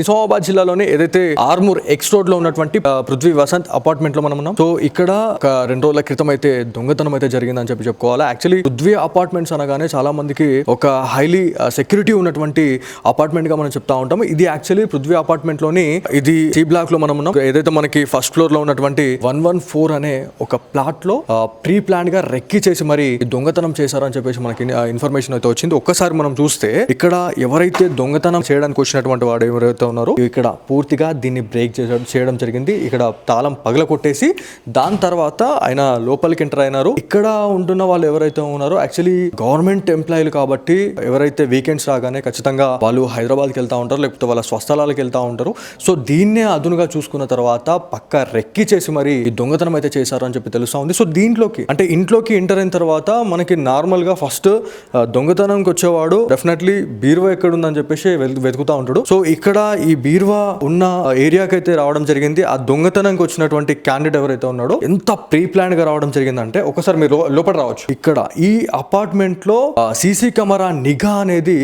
నిజామాబాద్ జిల్లాలోని ఏదైతే Armoor X road లో ఉన్నటువంటి పృథ్వీ వసంత్ అపార్ట్మెంట్ లో మనం ఉన్నాం. సో ఇక్కడ ఒక 2 రోజుల క్రితం అయితే దొంగతనం అయితే జరిగిందని చెప్పుకోవాలి. యాక్చువల్లీ పృథ్వీ అపార్ట్మెంట్స్ అనగానే చాలా మందికి ఒక హైలీ సెక్యూరిటీ ఉన్నటువంటి అపార్ట్మెంట్ గా మనం చెప్తా ఉంటాం. ఇది యాక్చువల్లీ పృథ్వీ అపార్ట్మెంట్ లోని ఇది సి బ్లాక్ లో మనం ఉన్నాం. ఏదైతే మనకి ఫస్ట్ ఫ్లోర్ లో ఉన్నటువంటి 114 అనే ఒక ప్లాట్ లో ప్రీ ప్లాన్ గా రెక్కి చేసి మరి దొంగతనం చేశారని చెప్పేసి మనకి ఇన్ఫర్మేషన్ అయితే వచ్చింది. ఒక్కసారి మనం చూస్తే ఇక్కడ ఎవరైతే దొంగతనం చేయడానికి వచ్చినటువంటి వాడు ఎవరైతే ఉన్నారు ఇక్కడ పూర్తిగా దీన్ని బ్రేక్ చేయడం జరిగింది. ఇక్కడ తాళం పగల కొట్టేసి దాని తర్వాత ఆయన లోపలికి ఎంటర్ అయినారు. ఇక్కడ ఉంటున్న వాళ్ళు ఎవరైతే ఉన్నారో యాక్చువల్లీ గవర్నమెంట్ ఎంప్లాయీలు కాబట్టి ఎవరైతే వీకెండ్స్ రాగానే ఖచ్చితంగా వాళ్ళు హైదరాబాద్కి వెళ్తా ఉంటారు, లేకపోతే వాళ్ళ స్వస్థలాలకు వెళ్తా ఉంటారు. సో దీన్నే అదునుగా చూసుకున్న తర్వాత పక్క రెక్కి చేసి మరి ఈ దొంగతనం అయితే చేశారు అని చెప్పి తెలుస్తా ఉంది. సో దీంట్లోకి అంటే ఇంట్లోకి ఎంటర్ అయిన తర్వాత మనకి నార్మల్ గా ఫస్ట్ దొంగతనంకి వచ్చేవాడు డెఫినెట్లీ బీరువా ఎక్కడ ఉందని చెప్పేసి వెతుకుతా ఉంటాడు. సో ఇక్కడ ఈ బీరువా ఉన్న ఏరియాకి అయితే రావడం జరిగింది. ఆ దొంగతనంకి వచ్చినటువంటి క్యాండిడేట్ ఎవరైతే ఉన్నాడో ఎంత ప్రీ ప్లాన్ గా రావడం జరిగిందంటే ఒకసారి మీరు లోపల రావచ్చు. ఇక్కడ ఈ అపార్ట్మెంట్ లో సీసీ కెమెరా నిఘా అనేది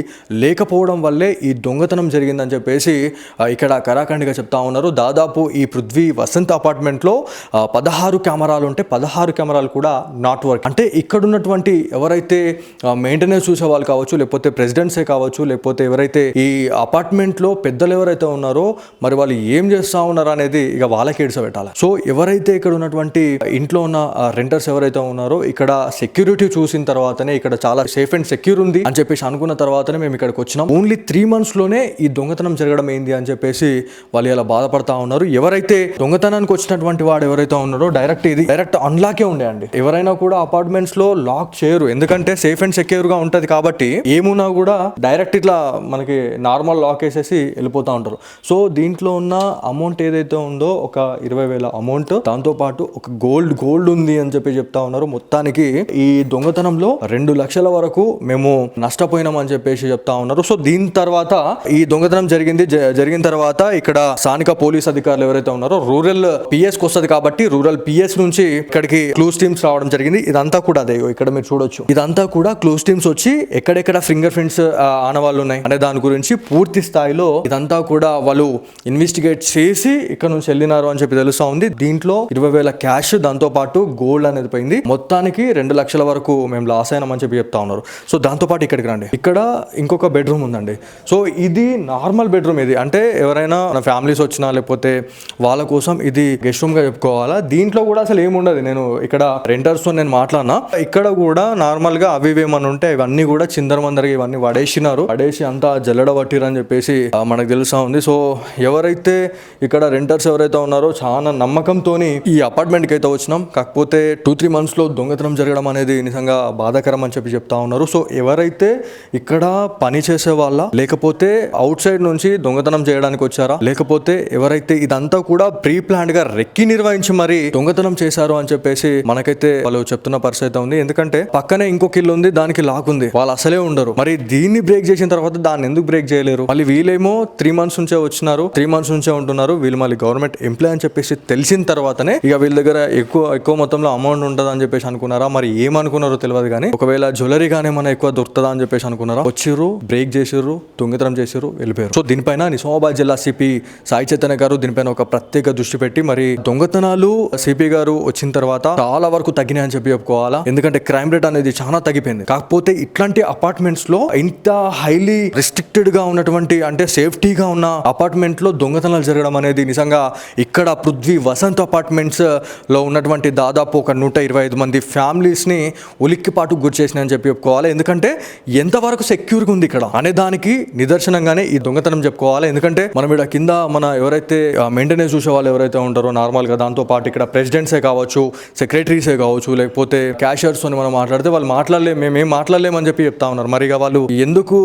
లేకపోవడం వల్లే ఈ దొంగతనం జరిగిందని చెప్పేసి ఇక్కడ కరాఖండిగా చెప్తా ఉన్నారు. దాదాపు ఈ పృథ్వీ వసంత్ అపార్ట్మెంట్ లో 16 కెమెరాలు ఉంటే 16 కెమెరాలు కూడా నాట్ వర్క్. అంటే ఇక్కడ ఉన్నటువంటి ఎవరైతే మెయింటెనెన్స్ చూసే వాళ్ళు కావచ్చు, లేకపోతే ప్రెసిడెంట్సే కావచ్చు, లేకపోతే ఎవరైతే ఈ అపార్ట్మెంట్ లో పెద్దలు ఎవరైతే ఉన్నారో మరి వాళ్ళు ఏం చేస్తా ఉన్నారు అనేది ఇక వాళ్ళకి ఏడ్చబెట్టాలి. సో ఎవరైతే ఇక్కడ ఉన్నటువంటి ఇంట్లో ఉన్న రెంటర్స్ ఎవరైతే ఉన్నారో ఇక్కడ సెక్యూరిటీ చూసిన తర్వాతనే ఇక్కడ చాలా సేఫ్ అండ్ సెక్యూర్ ఉంది అని చెప్పేసి అనుకున్న తర్వాతనే మేము ఇక్కడికి వచ్చినాం. ఓన్లీ 3 months లోనే ఈ దొంగతనం జరగడం ఏంది అని చెప్పేసి వాళ్ళు ఇలా బాధపడతా ఉన్నారు. ఎవరైతే దొంగతనానికి వచ్చినటువంటి వాడు ఎవరైతే ఉన్నారో డైరెక్ట్ అన్లాకే ఉండే అండి. ఎవరైనా కూడా అపార్ట్మెంట్స్ లో లాక్ చేయరు, ఎందుకంటే సేఫ్ అండ్ సెక్యూర్ గా ఉంటది కాబట్టి ఏమున్నా కూడా డైరెక్ట్ ఇట్లా మనకి నార్మల్ లాక్ వేసేసి వెళ్ళిపోతా ఉంటారు. సో దీంట్లో ఉన్న అమౌంట్ ఏదైతే ఉందో ఒక 20,000 అమౌంట్, దాంతో పాటు ఒక గోల్డ్ ఉంది అని చెప్పి చెప్తా ఉన్నారు. మొత్తానికి ఈ దొంగతనంలో 2 లక్షల వరకు మేము నష్టపోయినాం అని చెప్పేసి చెప్తా ఉన్నారు. సో దీని తర్వాత ఈ దొంగతనం జరిగిన తర్వాత ఇక్కడ స్థానిక పోలీస్ అధికారులు ఎవరైతే ఉన్నారో రూరల్ పిఎస్ కి వస్తుంది కాబట్టి రూరల్ పిఎస్ నుంచి ఇక్కడికి క్లూస్ టీమ్స్ రావడం జరిగింది. ఇదంతా కూడా అదే ఇక్కడ మీరు చూడొచ్చు. ఇదంతా కూడా క్లూస్ టీమ్స్ వచ్చి ఎక్కడెక్కడ ఫింగర్ ప్రింట్స్ ఆనవాళ్ళు ఉన్నాయి అనే దాని గురించి పూర్తి స్థాయిలో ఇదంతా కూడా వాళ్ళు ఇన్వెస్టిగేట్ చేసి ఇక్కడ నుంచి వెళ్ళినారు అని చెప్పి తెలుస్తా ఉంది. దీంట్లో 20,000 క్యాష్, దాంతో పాటు గోల్డ్ అనేది పోయింది. మొత్తానికి 2 లక్షల వరకు మేము లాస్ అయినామని చెప్పి చెప్తా ఉన్నారు. సో దాంతో పాటు ఇక్కడికి రండి, ఇక్కడ ఇంకొక బెడ్రూమ్ ఉందండి. సో ఇది నార్మల్ బెడ్రూమ్. ఇది అంటే ఎవరైనా ఫ్యామిలీస్ వచ్చినా లేకపోతే వాళ్ళ కోసం ఇది గెస్ట్ రూమ్ గా చెప్పుకోవాలా. దీంట్లో కూడా అసలు ఏముండదు. నేను ఇక్కడ రెంటర్స్ తో నేను మాట్లాడినా, ఇక్కడ కూడా నార్మల్ గా అవి ఏమని ఉంటే ఇవన్నీ కూడా చిందరమందరగా ఇవన్నీ పడేసి అంతా జల్లడ పట్టిరని చెప్పేసి మనకు తెలుసా ఉంది. సో ఎవరైతే ఇక్కడ రెంటర్స్ ఎవరైతే ఉన్నారో చాలా నమ్మకంతో ఈ అపార్ట్మెంట్ కి అయితే వచ్చినాం. కాకపోతే 2-3 months లో దొంగతనం జరగడం అనేది నిజంగా బాధాకరం అని చెప్పి చెప్తా ఉన్నారు. సో ఎవరైతే ఇక్కడ పని చేసే వాళ్ళ, లేకపోతే అవుట్ సైడ్ నుంచి దొంగతనం చేయడానికి వచ్చారా, లేకపోతే ఎవరైతే ఇదంతా కూడా ప్రీ ప్లాన్డ్ గా రెక్కి నిర్వహించి మరి దొంగతనం చేశారు అని చెప్పేసి మనకైతే వాళ్ళు చెప్తున్న పరిస్థితి ఉంది. ఎందుకంటే పక్కనే ఇంకొక ఇల్లు ఉంది, దానికి లాక్ ఉంది, వాళ్ళు అసలే ఉండరు. మరి దీన్ని బ్రేక్ చేసిన తర్వాత దాన్ని ఎందుకు బ్రేక్ చేయలేరు? మళ్ళీ వీళ్ళేమో 3 months నుంచే వచ్చినారు, 3 months నుంచే ఉంటున్నారు. వీళ్ళు మళ్ళీ గవర్నమెంట్ ఎంప్లాయ్ అని చెప్పేసి తెలిసిన తర్వాతనే ఇక వీళ్ళ దగ్గర ఎక్కువ మొత్తంలో అమౌంట్ ఉంటుంది అని చెప్పేసి అనుకున్నారా, మరి ఏమనుకున్నారో తెలియదు. కానీ ఒకవేళ జ్యువెలరీ గానీ ఏమైనా ఎక్కువ దొరుకుతుందా అని చెప్పేసి అనుకున్నారా, వచ్చిర్రు, బ్రేక్ చేసిర్రు, దొంగతనం చేసిర్రు, వెళ్ళిపోయారు. సో దీనిపైన నిజామాబాద్ జిల్లా సిపి సాయి చైతన్య గారు దీనిపైన ఒక ప్రత్యేక దృష్టి పెట్టి మరి దొంగతనాలు సిపి గారు వచ్చిన తర్వాత చాలా వరకు తగ్గినాయి అని చెప్పి చెప్పుకోవాలా. ఎందుకంటే క్రైమ్ రేట్ అనేది చాలా తగ్గిపోయింది. కాకపోతే ఇట్లాంటి అపార్ట్మెంట్స్ లో ఇంత హైలీ రిస్ట్రిక్టెడ్ గా ఉన్నటువంటి అంటే సేఫ్టీగా ఉన్న అపార్ట్మెంట్ లో దొంగతనాలు జరగడం అనేది నిజంగా ఇక్కడ పృథ్వీ వసంత్ అపార్ట్మెంట్స్ లో ఉన్నటువంటి దాదాపు ఒక 125 మంది ఫ్యామిలీస్ ని ఉలిక్కిపాటు గురి చేసినాయని చెప్పి చెప్పుకోవాలి. ఎందుకంటే ఎంతవరకు సెక్యూర్ గా ఉంది ఇక్కడ అనే దానికి నిదర్శనంగానే ఈ దొంగతనం చెప్పుకోవాలి. ఎందుకంటే మనం ఇక్కడ కింద మన ఎవరైతే మెయింటెనెన్స్ చూసే వాళ్ళు ఎవరైతే ఉంటారో నార్మల్ గా, దాంతో పాటు ఇక్కడ ప్రెసిడెంట్సే కావచ్చు, సెక్రటరీసే కావచ్చు, లేకపోతే క్యాషియర్స్ తో మనం మాట్లాడితే వాళ్ళు మేమేం మాట్లాడలేమని చెప్పి చెప్తా ఉన్నారు. మరి వాళ్ళు ఎందుకు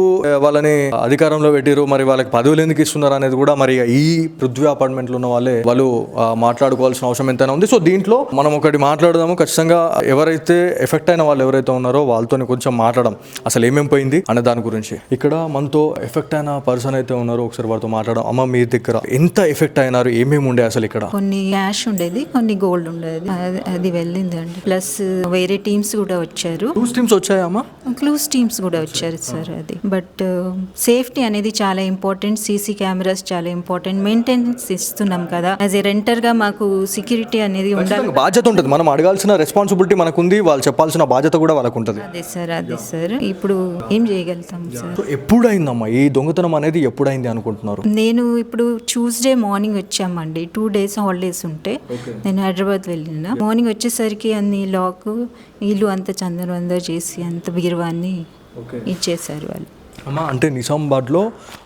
వాళ్ళని అధికారంలో పెట్టిరు, మరి వాళ్ళకి పదవులు ఎందుకు ఇస్తున్నారు అనేది కూడా మరి ఈ పృథ్వీ అపార్ట్మెంట్ లో ఉన్న వాళ్ళు మాట్లాడుకోవాల్సిన అవసరం ఎంతైనా ఉంది. సో దీంట్లో మనం ఒకటి మాట్లాడదాము. ఖచ్చితంగా ఎవరైతే ఎఫెక్ట్ అయిన వాళ్ళు ఎవరైతే ఉన్నారో వాళ్ళతో కొంచెం మాట్లాడడం, అసలు ఏమేం పోయింది అనే దాని గురించి. ఇక్కడ మనతో ఎఫెక్ట్ అయిన పర్సన్ అయితే ఉన్నారో ఒకసారి వారితో మాట్లాడడం. అమ్మ, మీ దగ్గర ఎంత ఎఫెక్ట్ అయినారు, ఏమేమి ఉండే అసలు ఇక్కడ? కొన్ని క్యాష్ ఉండేది, కొన్ని గోల్డ్ ఉండేది, అది వెళ్ళింది అండి. ప్లస్ వేరే టీమ్స్ కూడా వచ్చారు. క్లూస్ టీమ్స్ వచ్చాయమ్మా? క్లూస్ టీమ్స్ కూడా వచ్చారు సార్. అది బట్ సేఫ్టీ అనేది చాలా ఇంపార్టెంట్. సీసీ కెమెరాస్ చాలా ఇంపార్టెంట్. మెయింటెనెన్స్ ఇస్తున్నాం కదా, యాజ్ ఏ రెంటర్గా మాకు సెక్యూరిటీ అనేది ఉండాలి. బాధ్యత ఉంటుంది, మనం అడగాల్సిన రెస్పాన్సిబిలిటీ మనకుంది, వాళ్ళు చెప్పాల్సిన బాధ్యత కూడా వాళ్ళకు ఉంటుంది. అదే సార్ ఇప్పుడు ఏం చేయగలుగుతాం సార్. సో ఎప్పుడైందమ్మా ఈ దొంగతనం అనేది, ఎప్పుడైంది అనుకుంటున్నారు? నేను ఇప్పుడు ట్యూస్డే మార్నింగ్ వచ్చామండి, 2 days హాలిడేస్ ఉంటే నేను హైదరాబాద్ వెళ్ళిన. మార్నింగ్ వచ్చేసరికి అన్ని లాక్, ఇల్లు అంతా చందరవందర చేసి అంత బీరువాన్ని ఇచ్చేసారు వాళ్ళు. అమ్మా అంటే నిజామాబాద్లో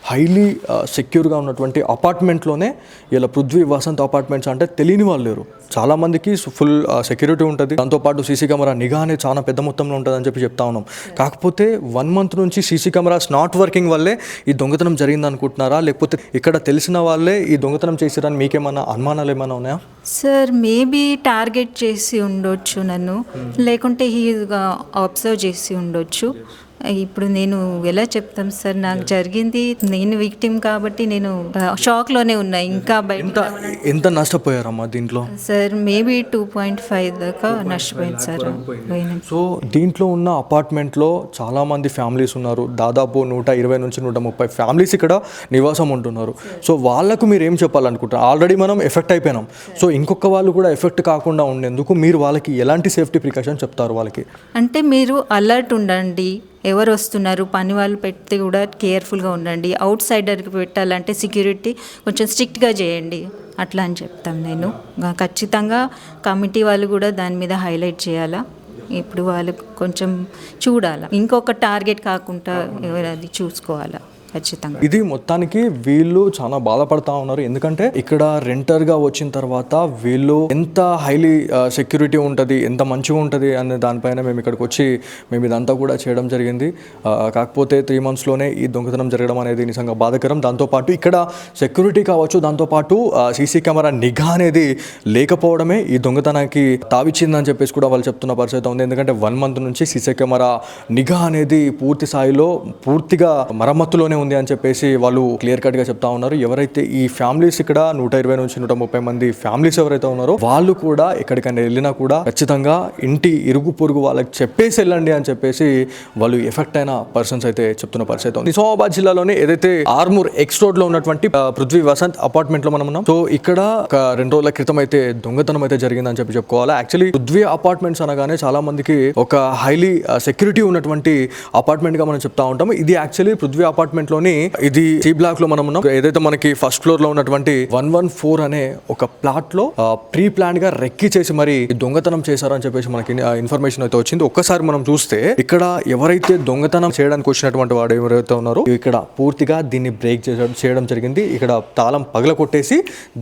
హైలీ సెక్యూర్గా ఉన్నటువంటి అపార్ట్మెంట్లోనే ఇలా పృథ్వీ వసంత్ అపార్ట్మెంట్స్ అంటే తెలియని వాళ్ళు లేరు. చాలామందికి ఫుల్ సెక్యూరిటీ ఉంటుంది, దాంతోపాటు సీసీ కెమెరా నిఘా అనేది చాలా పెద్ద మొత్తంలో ఉంటుంది అని చెప్పి చెప్తా ఉన్నాం. కాకపోతే 1 month నుంచి సీసీ కెమెరాస్ నాట్ వర్కింగ్ వల్లే ఈ దొంగతనం జరిగింది అనుకుంటున్నారా, లేకపోతే ఇక్కడ తెలిసిన వాళ్ళే ఈ దొంగతనం చేసిరని మీకేమన్నా అనుమానాలు ఏమైనా ఉన్నాయా? సార్ మేబీ టార్గెట్ చేసి ఉండొచ్చు నన్ను, లేకుంటే అబ్జర్వ్ చేసి ఉండొచ్చు. ఇప్పుడు నేను ఎలా చెప్తాం సార్, నాకు జరిగింది, నేను విక్టిమ్ కాబట్టి నేను షాక్లోనే ఉన్నా. ఇంకా బయట ఎంత నష్టపోయారమ్మా దీంట్లో? సార్ మేబీ 2.5 దాకా నష్టపోయింది సార్. సో దీంట్లో ఉన్న అపార్ట్మెంట్లో చాలామంది ఫ్యామిలీస్ ఉన్నారు, దాదాపు 120 నుంచి 130 ఫ్యామిలీస్ ఇక్కడ నివాసం ఉంటున్నారు. సో వాళ్ళకు మీరు ఏం చెప్పాలనుకుంటారు? ఆల్రెడీ మనం ఎఫెక్ట్ అయిపోయినాం, సో ఇంకొక వాళ్ళు కూడా ఎఫెక్ట్ కాకుండా ఉండేందుకు మీరు వాళ్ళకి ఎలాంటి సేఫ్టీ ప్రికాషన్ చెప్తారు వాళ్ళకి? అంటే మీరు అలర్ట్ ఉండండి, ఎవరు వస్తున్నారు, పని వాళ్ళు పెడితే కూడా కేర్ఫుల్గా ఉండండి. అవుట్ సైడర్కి పెట్టాలంటే సెక్యూరిటీ కొంచెం స్ట్రిక్ట్గా చేయండి అట్లా అని చెప్తాం. నేను ఖచ్చితంగా కమిటీ వాళ్ళు కూడా దాని మీద హైలైట్ చేయాలా. ఇప్పుడు వాళ్ళు కొంచెం చూడాలా, ఇంకొక టార్గెట్ కాకుండా ఎవరు అది చూసుకోవాలా ఖచ్చితంగా. ఇది మొత్తానికి వీళ్ళు చాలా బాధపడతా ఉన్నారు, ఎందుకంటే ఇక్కడ రెంటర్గా వచ్చిన తర్వాత వీళ్ళు ఎంత హైలీ సెక్యూరిటీ ఉంటుంది, ఎంత మంచిగా ఉంటుంది అనే దానిపైన మేము ఇక్కడికి వచ్చి మేము ఇదంతా కూడా చేయడం జరిగింది. కాకపోతే 3 monthsలోనే ఈ దొంగతనం జరగడం అనేది నిజంగా బాధాకరం. దాంతోపాటు ఇక్కడ సెక్యూరిటీ కావచ్చు, దాంతోపాటు సీసీ కెమెరా నిఘా అనేది లేకపోవడమే ఈ దొంగతనానికి తావిచ్చిందని చెప్పేసి కూడా వాళ్ళు చెప్తున్న పరిస్థితి ఉంది. ఎందుకంటే 1 month నుంచి సీసీ కెమెరా నిఘా అనేది పూర్తి స్థాయిలో పూర్తిగా మరమ్మతులోనే ఉంది అని చెప్పేసి వాళ్ళు క్లియర్ కట్ గా చెప్తా ఉన్నారు. ఎవరైతే ఈ ఫ్యామిలీస్ ఇక్కడ 120 నుంచి 130 మంది ఫ్యామిలీస్ ఎవరైతే ఉన్నారో వాళ్ళు కూడా ఎక్కడికైనా వెళ్ళినా కూడా ఖచ్చితంగా ఇంటి ఇరుగు పొరుగు వాళ్ళకి చెప్పేసి వెళ్ళండి అని చెప్పేసి వాళ్ళు ఎఫెక్ట్ అయిన పర్సన్స్ అయితే చెప్తున్న పరిస్థితి ఉంది. నిజామాబాద్ జిల్లాలోని ఏదైతే ఆర్మూర్ ఎక్స్ రోడ్ లో ఉన్నటువంటి పృథ్వీ వసంత్ అపార్ట్మెంట్ లో మనం ఉన్నాం. సో ఇక్కడ ఒక 2 రోజుల క్రితం అయితే దొంగతనం అయితే జరిగిందని చెప్పి చెప్పుకోవాలి. యాక్చువల్లీ పృథ్వీ అపార్ట్మెంట్స్ అనగానే చాలా మందికి ఒక హైలీ సెక్యూరిటీ ఉన్నటువంటి అపార్ట్మెంట్ గా మనం చెప్తా ఉంటాం. ఇది యాక్చువల్లీ పృథ్వీ అపార్ట్మెంట్ లోని ఇది సి బ్లాక్ లో మనం ఉన్నాం. ఏదైతే మనకి ఫస్ట్ ఫ్లోర్ లో ఉన్నటువంటి 114 అనే ఒక ప్లాట్ లో ప్రీ ప్లాన్ గా రెక్కి చేసి మరి దొంగతనం చేశారని చెప్పేసి మనకి ఇన్ఫర్మేషన్ అయితే వచ్చింది. ఒక్కసారి మనం చూస్తే ఇక్కడ ఎవరైతే దొంగతనం చేయడానికి వచ్చినటువంటి వాడు ఎవరైతే ఉన్నారో ఇక్కడ పూర్తిగా దీన్ని బ్రేక్ చేయడం జరిగింది. ఇక్కడ తాళం పగల కొట్టేసి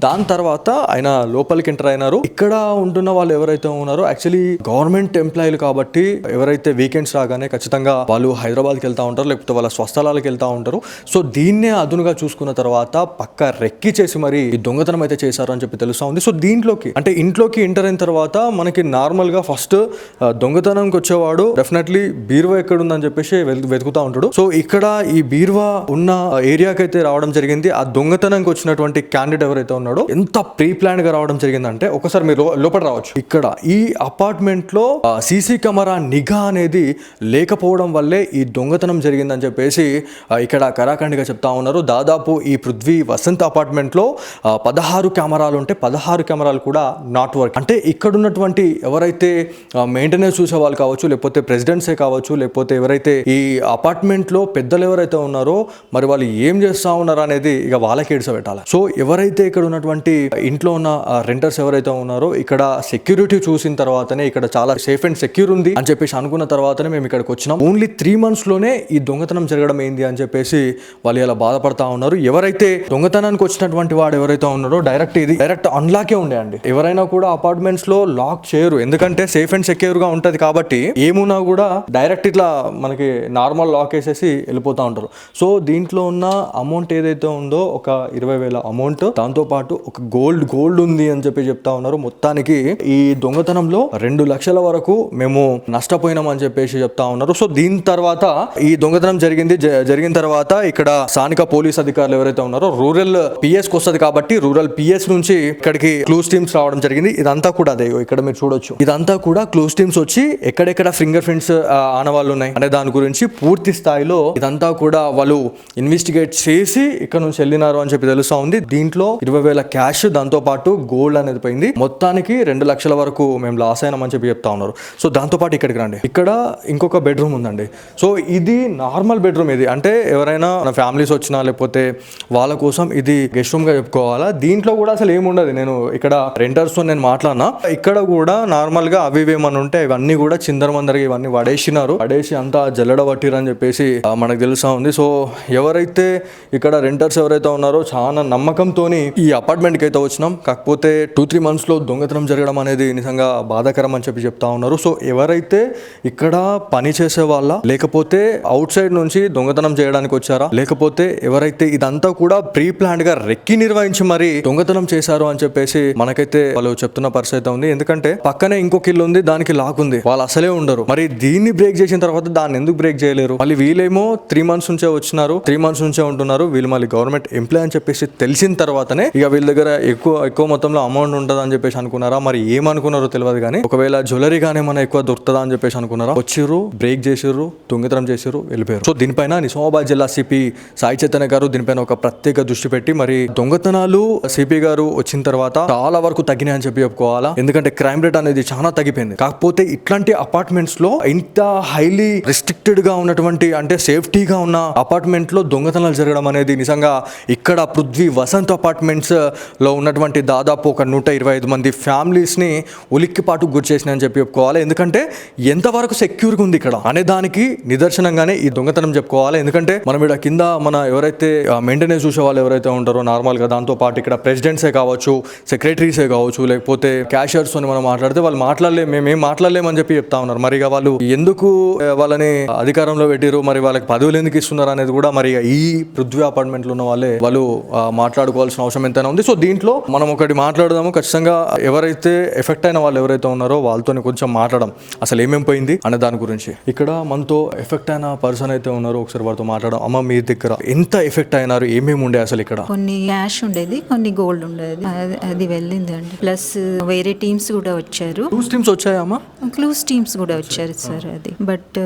దాని తర్వాత ఆయన లోపలికి ఎంటర్ అయినారు. ఇక్కడ ఉంటున్న వాళ్ళు ఎవరైతే ఉన్నారో యాక్చువల్లీ గవర్నమెంట్ ఎంప్లాయీలు కాబట్టి ఎవరైతే వీకెండ్స్ రాగానే ఖచ్చితంగా వాళ్ళు హైదరాబాద్కి వెళ్తా ఉంటారు, లేకపోతే వాళ్ళ స్వస్థలాలకు వెళ్తా ఉంటారు. సో దీన్నే అదునుగా చూసుకున్న తర్వాత పక్క రెక్కి చేసి మరి ఈ దొంగతనం అయితే చేశారు అని చెప్పి తెలుస్తా ఉంది. సో దీంట్లోకి అంటే ఇంట్లోకి ఎంటర్ అయిన తర్వాత మనకి నార్మల్ గా ఫస్ట్ దొంగతనంకి వచ్చేవాడు డెఫినెట్లీ బీరువా ఎక్కడ ఉందని చెప్పేసి వెతుకుతా ఉంటాడు. సో ఇక్కడ ఈ బీరువా ఉన్న ఏరియాకి అయితే రావడం జరిగింది. ఆ దొంగతనంకి వచ్చినటువంటి క్యాండిడేట్ ఎవరైతే ఉన్నాడో ఎంత ప్రీ ప్లాన్ గా రావడం జరిగిందంటే ఒకసారి మీరు లోపల రావచ్చు. ఇక్కడ ఈ అపార్ట్మెంట్ లో సీసీ కెమెరా నిఘా అనేది లేకపోవడం వల్లే ఈ దొంగతనం జరిగిందని చెప్పేసి ఇక్కడ కరాఖండిగా చెప్తా ఉన్నారు. దాదాపు ఈ పృథ్వీ వసంత్ అపార్ట్మెంట్ లో 16 కెమెరాలు ఉంటే 16 కెమెరాలు కూడా నాట్ వర్క్. అంటే ఇక్కడ ఉన్నటువంటి ఎవరైతే మెయింటెనెన్స్ చూసే వాళ్ళు కావచ్చు, లేకపోతే ప్రెసిడెంట్సే కావచ్చు, లేకపోతే ఎవరైతే ఈ అపార్ట్మెంట్ లో పెద్దలు ఎవరైతే ఉన్నారో మరి వాళ్ళు ఏం చేస్తా ఉన్నారు అనేది ఇక వాళ్ళకి ఏడ్చబెట్టాలి. సో ఎవరైతే ఇక్కడ ఉన్నటువంటి ఇంట్లో ఉన్న రెంటర్స్ ఎవరైతే ఉన్నారో ఇక్కడ సెక్యూరిటీ చూసిన తర్వాతనే ఇక్కడ చాలా సేఫ్ అండ్ సెక్యూర్ ఉంది అని చెప్పేసి అనుకున్న తర్వాతనే మేము ఇక్కడికి వచ్చినాం. ఓన్లీ 3 months లోనే ఈ దొంగతనం జరగడం ఏంది అని చెప్పేసి వాళ్ళు ఇలా బాధపడతా ఉన్నారు. ఎవరైతే దొంగతనానికి వచ్చినటువంటి వాడు ఎవరైతే ఉన్నారో డైరెక్ట్ అన్లాకే ఉండే అండి. ఎవరైనా కూడా అపార్ట్మెంట్స్ లో లాక్ చేయరు, ఎందుకంటే సేఫ్ అండ్ సెక్యూర్ గా ఉంటది కాబట్టి ఏమున్నా కూడా డైరెక్ట్ ఇట్లా మనకి నార్మల్ లాక్ వేసేసి వెళ్ళిపోతా ఉంటారు. సో దీంట్లో ఉన్న అమౌంట్ ఏదైతే ఉందో ఒక 20,000 అమౌంట్, దాంతో పాటు ఒక గోల్డ్ ఉంది అని చెప్పి చెప్తా ఉన్నారు. మొత్తానికి ఈ దొంగతనంలో 2 లక్షల వరకు మేము నష్టపోయినాం అని చెప్పేసి చెప్తా ఉన్నారు. సో దీని తర్వాత ఈ దొంగతనం జరిగిన తర్వాత తర్వాత ఇక్కడ స్థానిక పోలీస్ అధికారులు ఎవరైతే ఉన్నారో రూరల్ పిఎస్ కి వస్తుంది కాబట్టి రూరల్ పిఎస్ నుంచి ఇక్కడికి క్లూస్ టీమ్స్ రావడం జరిగింది. ఇదంతా కూడా అదే ఇక్కడ మీరు చూడొచ్చు, ఇదంతా కూడా క్లూస్ టీమ్స్ వచ్చి ఎక్కడెక్కడ ఫింగర్ ప్రింట్స్ ఆనవాళ్ళు ఉన్నాయి అనే దాని గురించి పూర్తి స్థాయిలో ఇదంతా కూడా వాళ్ళు ఇన్వెస్టిగేట్ చేసి ఇక్కడ నుంచి వెళ్ళినారు అని చెప్పి తెలుస్తా ఉంది. దీంట్లో 20,000 క్యాష్, దాంతో పాటు గోల్డ్ అనేది పోయింది. మొత్తానికి 2 లక్షల వరకు మేము లాస్ అయినామని చెప్పి చెప్తా ఉన్నారు. సో దాంతో పాటు ఇక్కడికి రండి, ఇక్కడ ఇంకొక బెడ్రూమ్ ఉందండి. సో ఇది నార్మల్ బెడ్రూమ్, ఇది అంటే ఎవరైనా మన ఫ్యామిలీస్ వచ్చినా లేకపోతే వాళ్ళ కోసం ఇది గెస్ట్ రూమ్ గా చెప్పుకోవాలా. దీంట్లో కూడా అసలు ఏముండదు. నేను ఇక్కడ రెంటర్స్ తో నేను మాట్లాడినా, ఇక్కడ కూడా నార్మల్ గా అవి ఏమన్నా ఉంటే ఇవన్నీ కూడా చిందరమందరగా ఇవన్నీ పడేసి అంతా జల్లడ పట్టిరని చెప్పేసి మనకు తెలుసా ఉంది. సో ఎవరైతే ఇక్కడ రెంటర్స్ ఎవరైతే ఉన్నారో చాలా నమ్మకంతో ఈ అపార్ట్మెంట్కి అయితే వచ్చినాం. కాకపోతే 2-3 మంత్స్లో దొంగతనం జరగడం అనేది నిజంగా బాధాకరం అని చెప్పి చెప్తా ఉన్నారు. సో ఎవరైతే ఇక్కడ పని చేసే వాళ్ళ, లేకపోతే అవుట్ సైడ్ నుంచి దొంగతనం చేయడానికి వచ్చారా, లేకపోతే ఎవరైతే ఇదంతా కూడా ప్రీ ప్లాన్డ్ గా రెక్కి నిర్వహించి మరి దొంగతనం చేశారు అని చెప్పేసి మనకైతే వాళ్ళు చెప్తున్న పరిస్థితి ఉంది. ఎందుకంటే పక్కనే ఇంకొక ఇల్లు ఉంది, దానికి లాక్ ఉంది, వాళ్ళు అసలే ఉండరు. మరి దీన్ని బ్రేక్ చేసిన తర్వాత దాన్ని ఎందుకు బ్రేక్ చేయలేరు? మళ్ళీ వీళ్ళేమో 3 మంత్స్ నుంచే వచ్చినారు, 3 మంత్స్ నుంచే ఉంటున్నారు. వీళ్ళు మళ్ళీ గవర్నమెంట్ ఎంప్లాయ్ అని చెప్పేసి తెలిసిన తర్వాతనే ఇక వీళ్ళ దగ్గర ఎక్కువ మొత్తంలో అమౌంట్ ఉంటుంది అని చెప్పేసి అనుకున్నారా, మరి ఏమనుకున్నారో తెలియదు. కానీ ఒకవేళ జ్యువెలరీ గానీ మన ఎక్కువ దొరుకుతుందా అని చెప్పేసి అనుకున్నారా, వచ్చిర్రు, బ్రేక్ చేసిర్రు, దొంగతనం చేసిర్రు, వెళ్ళిపోయారు. సో దీనిపైన నిజామాబాద్ జిల్లా సిపి సాయి చైతన్య గారు దీనిపైన ఒక ప్రత్యేక దృష్టి పెట్టి మరి దొంగతనాలు సిపి గారు వచ్చిన తర్వాత చాలా వరకు తగ్గినాయి అని చెప్పి చెప్పుకోవాలా. ఎందుకంటే క్రైమ్ రేట్ అనేది చాలా తగ్గిపోయింది. కాకపోతే ఇట్లాంటి అపార్ట్మెంట్స్ లో ఇంత హైలీ రిస్ట్రిక్టెడ్ గా ఉన్నటువంటి, అంటే సేఫ్టీగా ఉన్న అపార్ట్మెంట్ లో దొంగతనాలు జరగడం అనేది నిజంగా ఇక్కడ పృథ్వీ వసంత్ అపార్ట్మెంట్స్ లో ఉన్నటువంటి దాదాపు ఒక 125 మంది ఫ్యామిలీస్ ని ఉలిక్కిపాటు గురి చేసిన అని చెప్పి చెప్పుకోవాలి. ఎందుకంటే ఎంతవరకు సెక్యూర్గా ఉంది ఇక్కడ అనే దానికి నిదర్శనంగానే ఈ దొంగతనం చెప్పుకోవాలి. ఎందుకంటే మనం ఇక్కడ కింద మన ఎవరైతే మెయింటెనెన్స్ చూసే వాళ్ళు ఎవరైతే ఉంటారో నార్మల్ గా, దాంతో పాటు ఇక్కడ ప్రెసిడెంట్సే కావచ్చు, సెక్రటరీసే కావచ్చు, లేకపోతే క్యాషియర్స్ అని మనం మాట్లాడితే వాళ్ళు మేమేం మాట్లాడలేమని చెప్పి చెప్తా ఉన్నారు. మరి వాళ్ళు ఎందుకు వాళ్ళని అధికారంలో పెట్టిరు, మరి వాళ్ళకి పదవులు ఎందుకు ఇస్తున్నారు అనేది కూడా మరి ఈ పృథ్వీ అపార్ట్మెంట్ లో ఉన్న వాళ్ళు మాట్లాడుకోవాల్సిన అవసరం ఎంతైనా ఉంది. సో దీంట్లో మనం ఒకటి మాట్లాడదాము ఖచ్చితంగా. ఎవరైతే ఎఫెక్ట్ అయిన వాళ్ళు ఎవరైతే ఉన్నారో వాళ్ళతో కొంచెం మాట్లాడడం, అసలు ఏమేం పోయింది అనే దాని గురించి. ఇక్కడ మనతో ఎఫెక్ట్ అయిన పర్సన్ అయితే ఉన్నారో ఒకసారి వారితో మాట్లాడడం. అమ్మ, మీ దగ్గర ఎంత ఎఫెక్ట్ అయినారు, ఏమేమి ఉండే అసలు ఇక్కడ? కొన్ని క్యాష్ ఉండేది, కొన్ని గోల్డ్ ఉండేది, అది వెళ్ళింది అండి. ప్లస్ వేరే టీమ్స్ కూడా వచ్చారు. క్లూస్ టీమ్స్ వచ్చాయమ్మా? క్లూస్ టీమ్స్ కూడా వచ్చారు సార్. అది బట్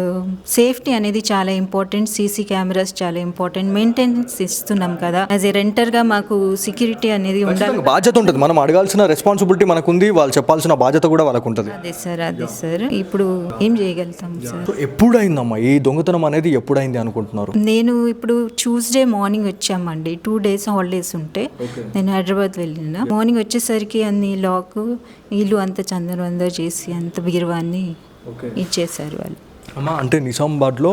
సేఫ్టీ అనేది చాలా ఇంపార్టెంట్. సీసీ కెమెరాస్ చాలా ఇంపార్టెంట్. మెయింటెనెన్స్ ఇస్తున్నాం కదా, యాజ్ ఏ రెంటర్ గా మాకు సెక్యూరిటీ అనేది ఉండాలి, బాధ్యత ఉంటుంది. మనం అడగాల్సిన రెస్పాన్సిబిలిటీ మనకుంది, వాళ్ళు చెప్పాల్సిన బాధ్యత కూడా వాళ్ళకు ఉంటుంది. అదే సార్ ఇప్పుడు ఏం చేయగలుగుతాం సార్? ఎప్పుడైందమ్మా ఈ దొంగతనం అనేది, ఎప్పుడైంది అనుకుంటున్నారు? నేను ఇప్పుడు ట్యూస్డే మార్నింగ్ వచ్చామండి. 2 days హాలిడేస్ ఉంటే నేను హైదరాబాద్ వెళ్ళిన. మార్నింగ్ వచ్చేసరికి అన్ని లాక్, ఇల్లు అంతా చందరవందర చేసి అంత బీరువాన్ని ఇచ్చేసారు వాళ్ళు. అమ్మా, అంటే నిజామాబాద్లో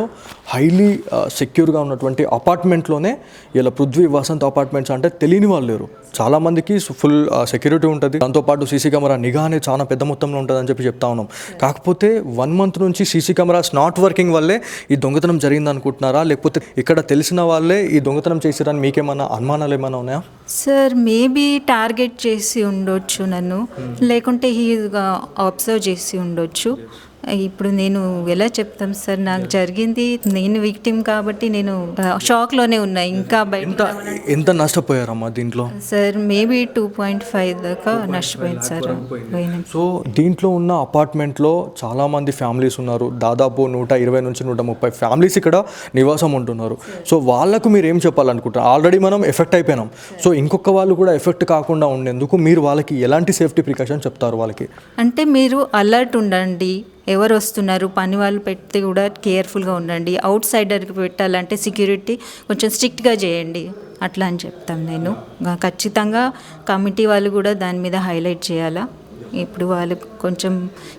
హైలీ సెక్యూర్గా ఉన్నటువంటి అపార్ట్మెంట్లోనే ఇలా పృథ్వీ వసంత్ అపార్ట్మెంట్స్ అంటే తెలియని వాళ్ళు లేరు. చాలామందికి ఫుల్ సెక్యూరిటీ ఉంటుంది, దాంతోపాటు సీసీ కెమెరా నిఘా అనేది చాలా పెద్ద మొత్తంలో ఉంటుంది అని చెప్పి చెప్తా ఉన్నాం. కాకపోతే 1 month నుంచి సీసీ కెమెరాస్ నాట్ వర్కింగ్ వల్లే ఈ దొంగతనం జరిగింది అనుకుంటున్నారా, లేకపోతే ఇక్కడ తెలిసిన వాళ్ళే ఈ దొంగతనం చేసిరని మీకేమన్నా అనుమానాలు ఏమైనా ఉన్నాయా? సార్ మేబీ టార్గెట్ చేసి ఉండొచ్చు నన్ను, లేకుంటే అబ్జర్వ్ చేసి ఉండొచ్చు. ఇప్పుడు నేను ఎలా చెప్తాం సార్, నాకు జరిగింది, నేను విక్టిమ్ కాబట్టి నేను షాక్లోనే ఉన్నా. ఇంకా బయట ఎంత నష్టపోయారమ్మా దీంట్లో? సార్ మేబీ 2.5 దాకా నష్టపోయింది సార్. సో దీంట్లో ఉన్న అపార్ట్మెంట్లో చాలా మంది ఫ్యామిలీస్ ఉన్నారు, దాదాపు 120 నుంచి 130 ఫ్యామిలీస్ ఇక్కడ నివాసం ఉంటున్నారు. సో వాళ్ళకు మీరు ఏం చెప్పాలనుకుంటారు? ఆల్రెడీ మనం ఎఫెక్ట్ అయిపోయినాం. సో ఇంకొక వాళ్ళు కూడా ఎఫెక్ట్ కాకుండా ఉండేందుకు మీరు వాళ్ళకి ఎలాంటి సేఫ్టీ ప్రికాషన్ చెప్తారు వాళ్ళకి? అంటే మీరు అలర్ట్ ఉండండి, ఎవరు వస్తున్నారు, పని వాళ్ళు పెడితే కూడా కేర్ఫుల్గా ఉండండి. అవుట్ సైడర్కి పెట్టాలంటే సెక్యూరిటీ కొంచెం స్ట్రిక్ట్గా చేయండి అట్లా అని చెప్తాం. నేను ఖచ్చితంగా కమిటీ వాళ్ళు కూడా దాని మీద హైలైట్ చేయాలా. ఇప్పుడు వాళ్ళు కొంచెం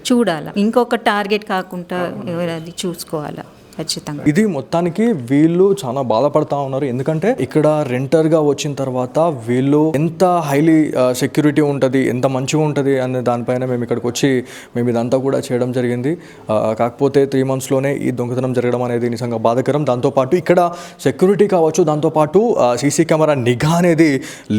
చూడాలా, ఇంకొక టార్గెట్ కాకుండా ఎవరు అది చూసుకోవాలా ఖచ్చితంగా. ఇది మొత్తానికి వీళ్ళు చాలా బాధపడతా ఉన్నారు. ఎందుకంటే ఇక్కడ రెంటర్ గా వచ్చిన తర్వాత వీళ్ళు ఎంత హైలీ సెక్యూరిటీ ఉంటుంది, ఎంత మంచిగా ఉంటుంది అనే దానిపైన మేము ఇక్కడికి వచ్చి మేము ఇదంతా కూడా చేయడం జరిగింది. కాకపోతే 3 monthsలోనే ఈ దొంగతనం జరగడం అనేది నిజంగా బాధాకరం. దాంతోపాటు ఇక్కడ సెక్యూరిటీ కావచ్చు, దాంతోపాటు సీసీ కెమెరా నిఘా అనేది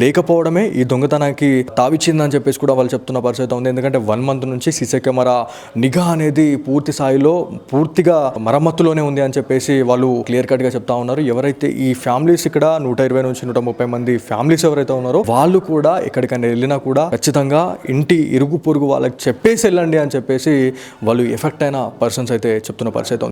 లేకపోవడమే ఈ దొంగతనానికి తావిచ్చిందని చెప్పేసి కూడా వాళ్ళు చెప్తున్న పరిస్థితి ఉంది. ఎందుకంటే 1 month నుంచి సీసీ కెమెరా నిఘా అనేది పూర్తి స్థాయిలో పూర్తిగా మరమ్మతులోనే గానే ఉంది అని చెప్పేసి వాళ్ళు క్లియర్ కట్ గా చెప్తా ఉన్నారు. ఎవరైతే ఈ ఫ్యామిలీస్ ఇక్కడ 120 నుంచి 130 మంది ఫ్యామిలీస్ ఎవరైతే ఉన్నారో వాళ్ళు కూడా ఎక్కడికైనా వెళ్ళినా కూడా ఖచ్చితంగా ఇంటి ఇరుగు పొరుగు వాళ్ళకి చెప్పేసి వెళ్ళండి అని చెప్పేసి వాళ్ళు ఎఫెక్ట్ అయిన పర్సన్స్ అయితే చెప్తున్న పరిస్థితి ఉంది.